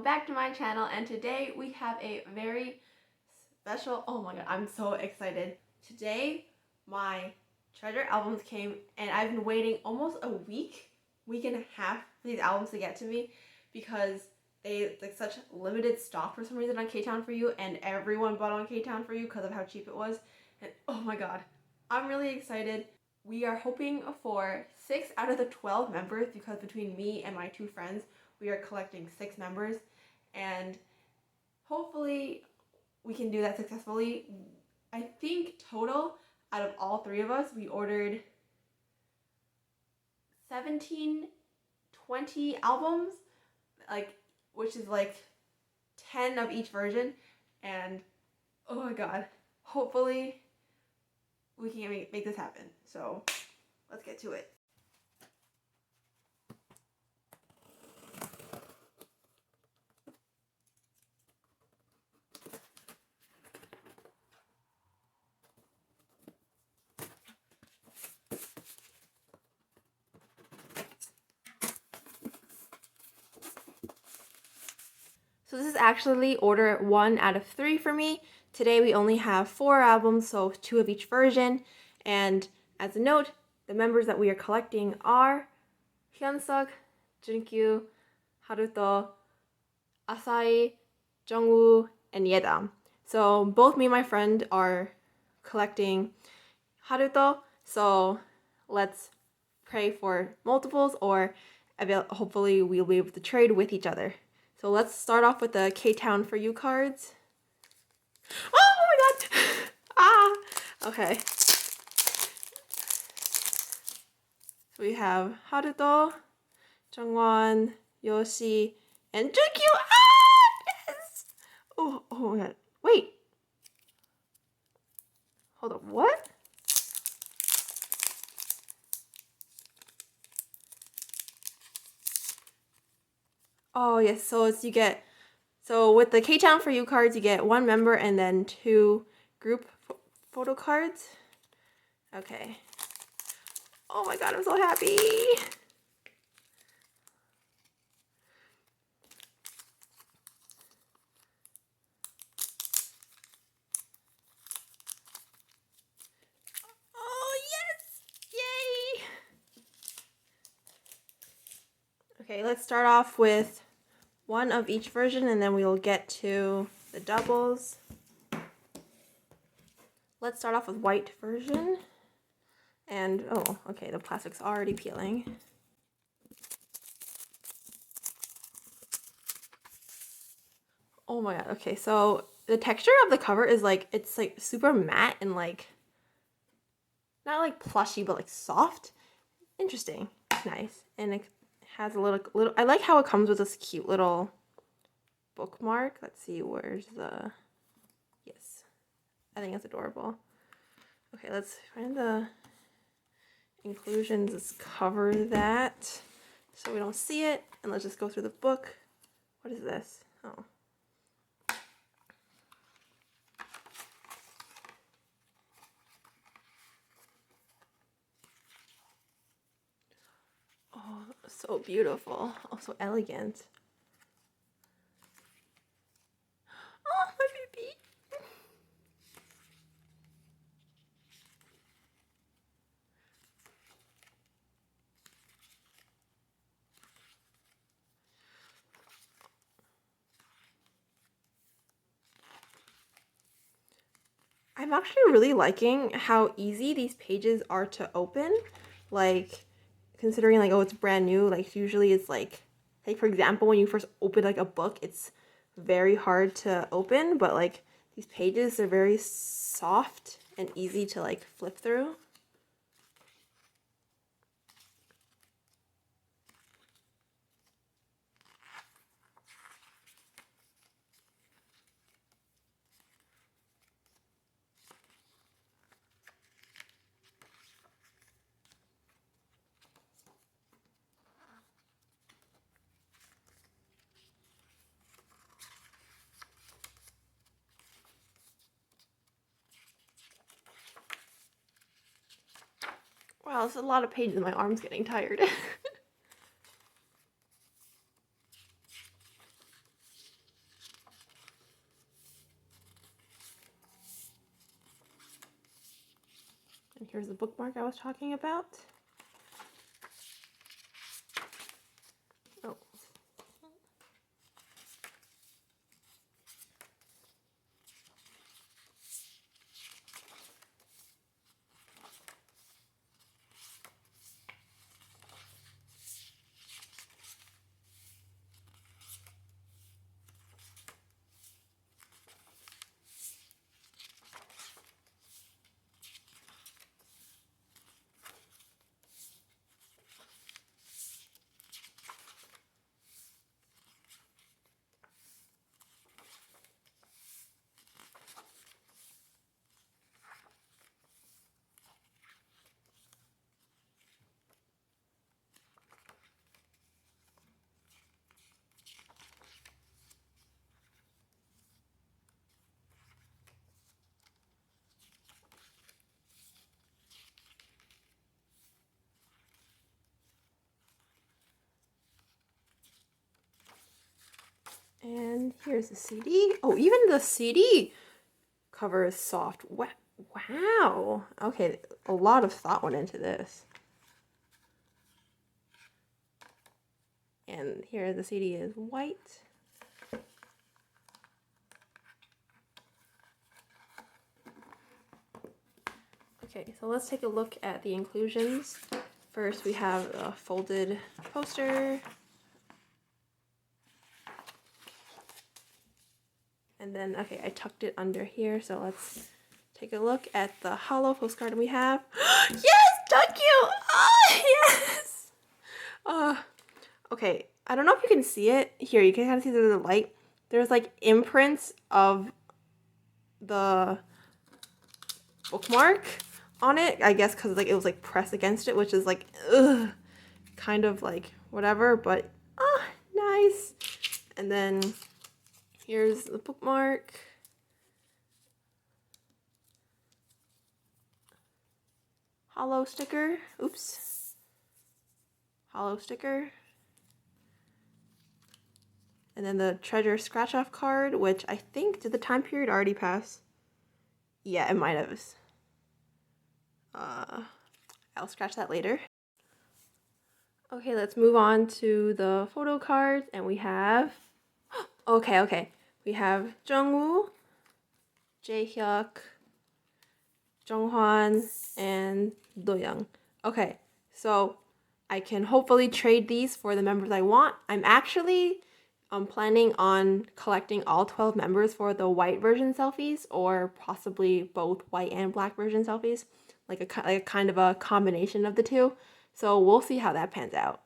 back to my channel, and today we have a very special, oh my god, I'm so excited. Today my treasure albums came and I've been waiting almost a week and a half for these albums to get to me because they like such limited stock for some reason on K-Town For You, and everyone bought on K-Town For You because of how cheap it was. And oh my god, I'm really excited. We are hoping for 6 out of the 12 members because between me and my 2 friends, we are collecting 6 members, and hopefully we can do that successfully. I think total out of all 3 of us, we ordered 17, 20 albums, like, which is like 10 of each version, and oh my god, hopefully we can make this happen. So let's get to it. So this is actually order 1 out of 3 for me. Today we only have 4 albums, so 2 of each version. And as a note, the members that we are collecting are Hyunsuk, Junkyu, Haruto, Asahi, Jungwoo, and Yedam. So both me and my friend are collecting Haruto, so let's pray for multiples, or hopefully we'll be able to trade with each other. So let's start off with the K-Town For You cards. Oh my god! Ah! Okay. So we have Haruto, Jungwon, Yoshi, and Junkyu! Ah! Yes! Oh my god. Wait! Hold on, what? Oh yes, so it's with the K-Town For You cards, you get 1 member and then 2 group photo cards. Okay. Oh my god, I'm so happy! Oh yes! Yay! Okay, let's start off with 1 of each version and then we will get to the doubles. Let's start off with white version. And, oh, okay, the plastic's already peeling. Oh my god, okay, so the texture of the cover is like, it's like super matte and like, not like plushy, but like soft. Interesting. Nice. And it has a little, I like how it comes with this cute little bookmark. Let's see, where's the, yes, I think it's adorable. Okay, let's find the inclusions. Let's cover that so we don't see it, and let's just go through the book. What is this? Oh. Oh, so beautiful. Oh, so elegant. Oh, my baby. I'm actually really liking how easy these pages are to open. Like, considering like, oh, it's brand new, like usually it's like for example, when you first open like a book, it's very hard to open, but like these pages are very soft and easy to like flip through. Wow, that's a lot of pages. My arm's getting tired. Here's the bookmark I was talking about. Oh. And here's the CD. Oh, even the CD cover is soft. Wow. Okay, a lot of thought went into this. And here the CD is white. Okay, so let's take a look at the inclusions. First, we have a folded poster. And then, okay, I tucked it under here, so let's take a look at the hollow postcard we have. Yes, thank you! Oh, yes! Okay, I don't know if you can see it. Here, you can kind of see through the light. There's like imprints of the bookmark on it, I guess because like it was like pressed against it, which is like, ugh, kind of like whatever, but nice. And then here's the bookmark. Hollow sticker. Oops. Hollow sticker. And then the treasure scratch off card, which I think, did the time period already pass? Yeah, it might have. I'll scratch that later. Okay, let's move on to the photo cards, and we have, okay. We have Jungwoo, Jaehyuk, Jonghwan, and Doyoung. Okay, so I can hopefully trade these for the members I want. I'm actually planning on collecting all 12 members for the white version selfies, or possibly both white and black version selfies, like a kind of a combination of the two. So we'll see how that pans out.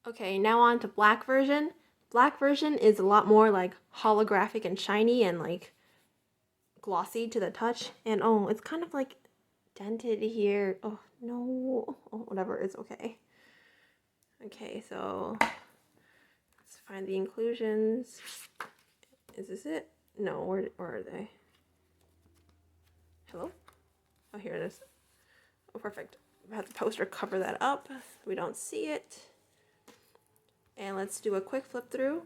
Okay, now on to black version. Black version is a lot more like holographic and shiny and like glossy to the touch. And oh, it's kind of like dented here. Oh no, oh, whatever, it's okay. Okay, so let's find the inclusions. Is this it? No, where are they? Hello? Oh, here it is. Oh, perfect. I have the poster cover that up. We don't see it. And let's do a quick flip through.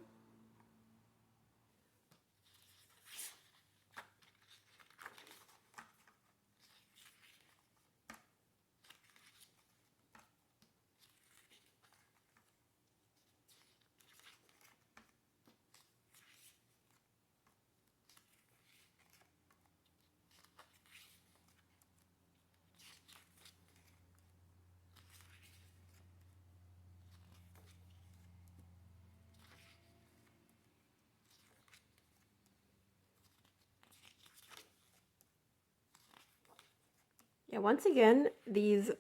Yeah, once again, these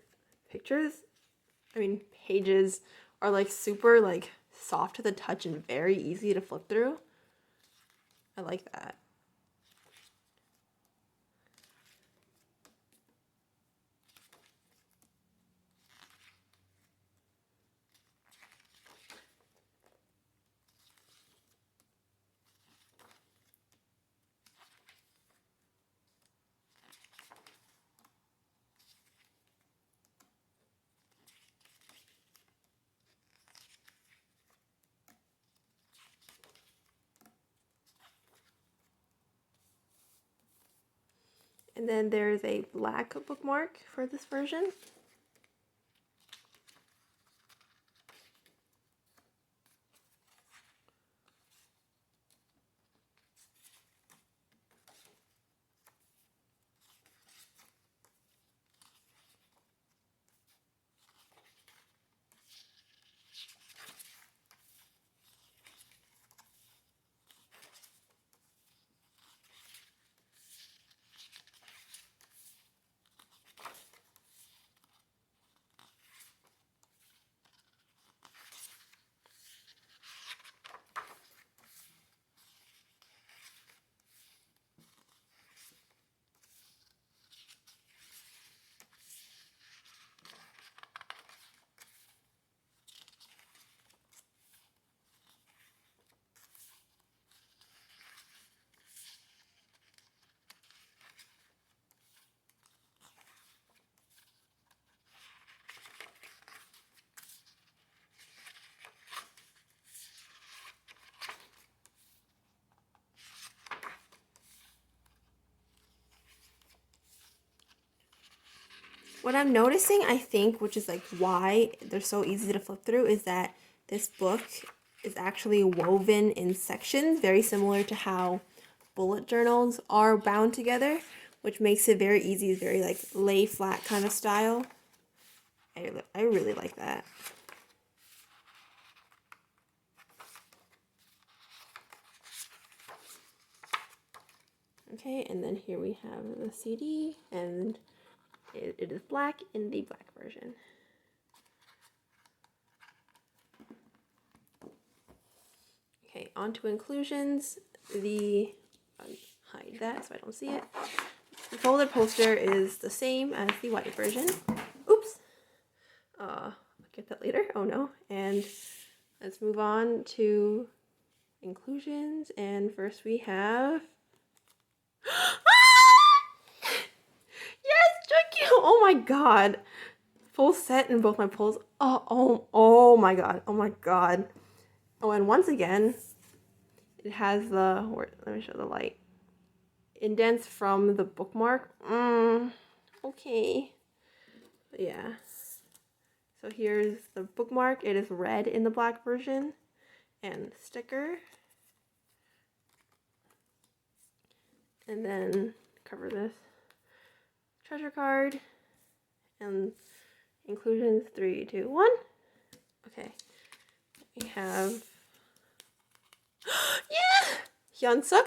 pages are like super like soft to the touch and very easy to flip through. I like that. And then there's a black bookmark for this version. What I'm noticing, I think, which is like why they're so easy to flip through, is that this book is actually woven in sections, very similar to how bullet journals are bound together, which makes it very easy. It's very like lay flat kind of style. I really like that. Okay, and then here we have the CD, and it is black in the black version. Okay, on to inclusions. Hide that so I don't see it. The folded poster is the same as the white version. Oops. I'll get that later. Oh no. And let's move on to inclusions. And first we have yes, Junkyu! Oh my god. Full set in both my pulls. Oh my god. Oh my god. Oh, and once again, it has the, let me show the light, indents from the bookmark. Okay. But yeah. So here's the bookmark. It is red in the black version. And sticker. And then cover this treasure card. And inclusions 3, 2, 1. Okay. We have yeah! Hyunsuk.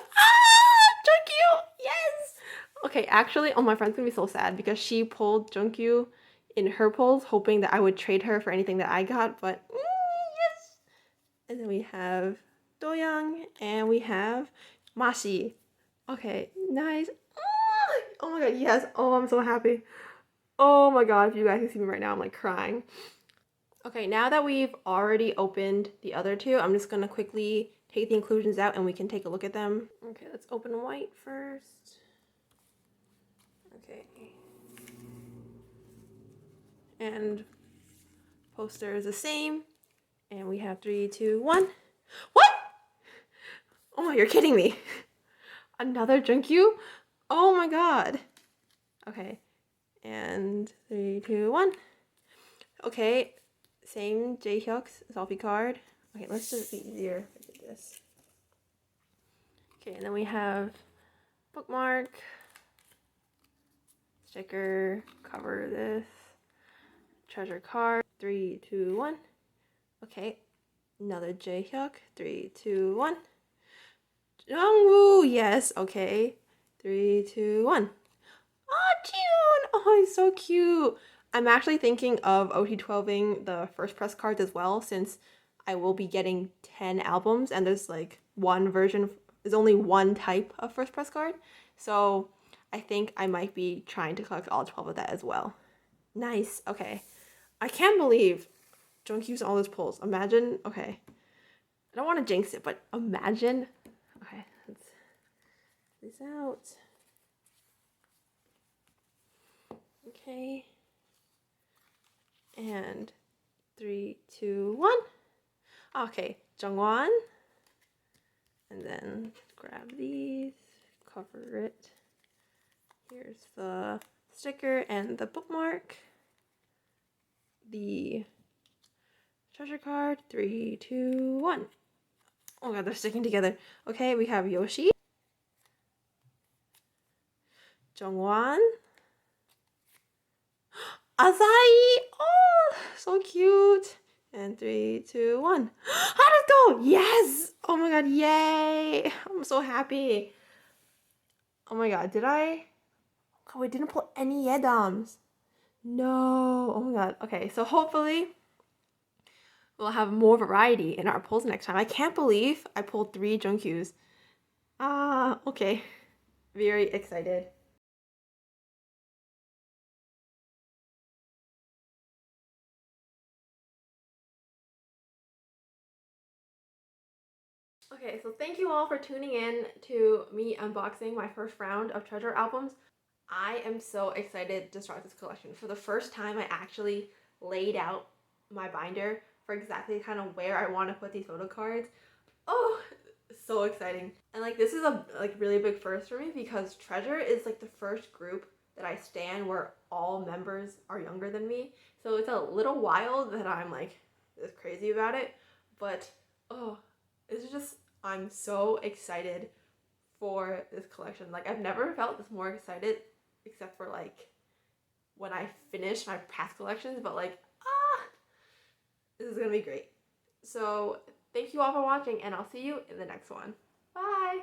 Junkyu! Yes! Okay, actually, oh, my friend's gonna be so sad because she pulled Junkyu in her pulls, hoping that I would trade her for anything that I got, but yes! And then we have Doyoung, and we have Mashi. Okay, nice. Oh my god, yes. Oh, I'm so happy. Oh my god, if you guys can see me right now, I'm like crying. Okay, now that we've already opened the other two, I'm just gonna quickly take the inclusions out and we can take a look at them. Okay, let's open white first. Okay. And poster is the same. And we have 3, 2, 1. What? Oh my, you're kidding me. Another Junkyu? Oh my god. Okay. And 3, 2, 1. Okay. Same Jaehyuk's selfie card. Okay, let's just be easier if I do this. Okay, and then we have bookmark, sticker, cover this, treasure card, 3, 2, 1. Okay, another Jaehyuk, 3, 2, 1. Jungwoo, yes, okay, 3, 2, 1. Oh, June! Oh, he's so cute. I'm actually thinking of OT12ing the first press cards as well, since I will be getting 10 albums and there's like one version, there's only one type of first press card. So I think I might be trying to collect all 12 of that as well. Nice, okay. I can't believe Jungkyu's all those pulls. Imagine, okay. I don't want to jinx it, but imagine. Okay, let's get this out. Okay. And 3, 2, 1. Okay, Jungwon. And then grab these, cover it. Here's the sticker and the bookmark. The treasure card. 3, 2, 1. Oh god, they're sticking together. Okay, we have Yoshi, Jongwon, Asahi. Oh, so cute. And 3, 2, 1. How'd it go? Yes! Oh my god, yay! I'm so happy. Oh my god, did I? Oh, we didn't pull any Yedams. No. Oh my god. Okay, so hopefully we'll have more variety in our pulls next time. I can't believe I pulled 3 Jungkyus. Ah, okay. Very excited. Okay, so thank you all for tuning in to me unboxing my first round of treasure albums. I am so excited to start this collection. For the first time, I actually laid out my binder for exactly kind of where I want to put these photo cards. Oh, so exciting. And like this is a really big first for me because Treasure is like the first group that I stan where all members are younger than me. So it's a little wild that I'm like this crazy about it, but oh, it's just I'm so excited for this collection. Like I've never felt this more excited except for like when I finish my past collections, but like this is gonna be great. So thank you all for watching and I'll see you in the next one. Bye!